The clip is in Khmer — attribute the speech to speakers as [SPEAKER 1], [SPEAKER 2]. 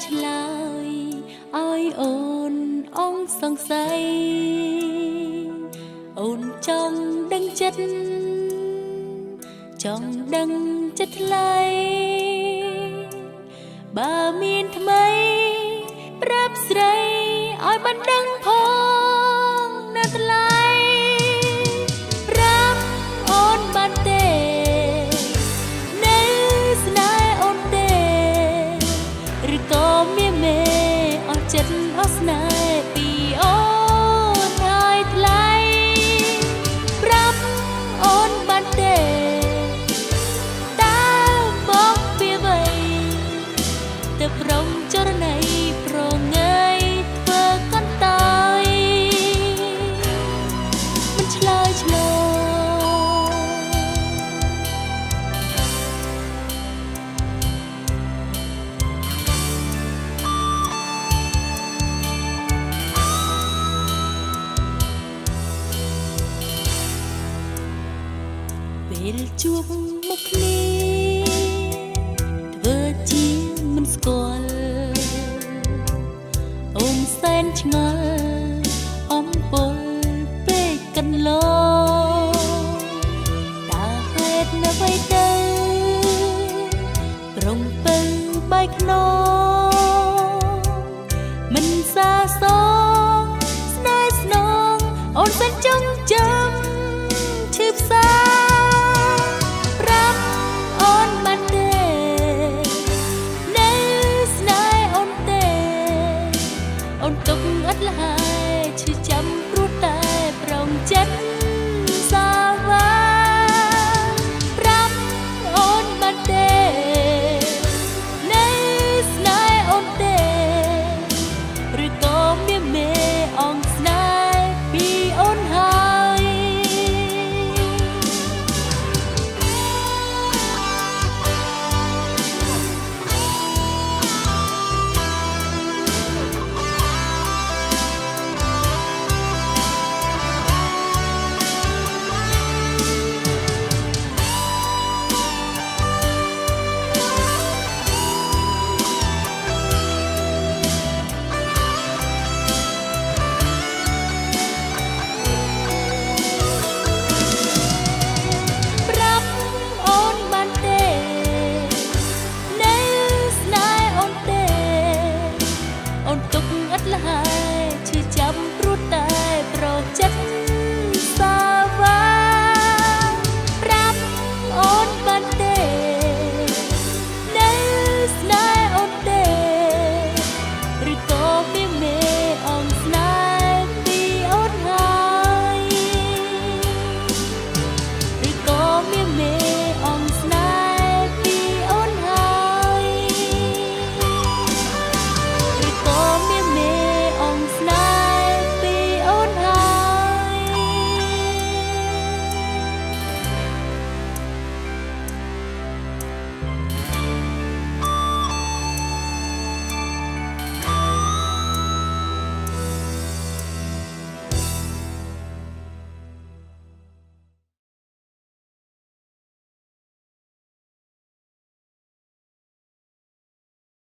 [SPEAKER 1] ឆ្លើយឲ្យអូនអងសង្ស័យអូនចង់ដឹងចិត្តចង់ដឹងចិត្តថ្លៃបើមានថ្មីប្រាប់ស្រីឲ្យបានដឹងផងណាថ្លៃប្រាប់អូនបានទេនៅស្នេហ៍អូនទេឬក៏មានមេអស់ចិត្តអស់ស្នេហ៍ពីអូនហើយថ្លៃប្រាប់អូនបានទេតើបងពីអ្វីទៅប្រងចរណៃប្រងើយធ្វើកន្តើយមិនឆ្លើយឆ្លងពេលជួបមុខគ្នាធ្វើជាមិនស្គាល់អូនសែនឆ្ងល់អំពុលពេកកន្លងតើហេតុអ្វីទៅប្រងពៅបែកខ្នងមិនសាសងស្នេហ៍ស្នងអូនសែនចង់ចាំឈឺផ្សាប្រាប់អូនបានទេនៅស្នេហ៍អូនទេអូនទុកឥតលហើយឈឺចាំព្រោះតែប្រងចិត្ត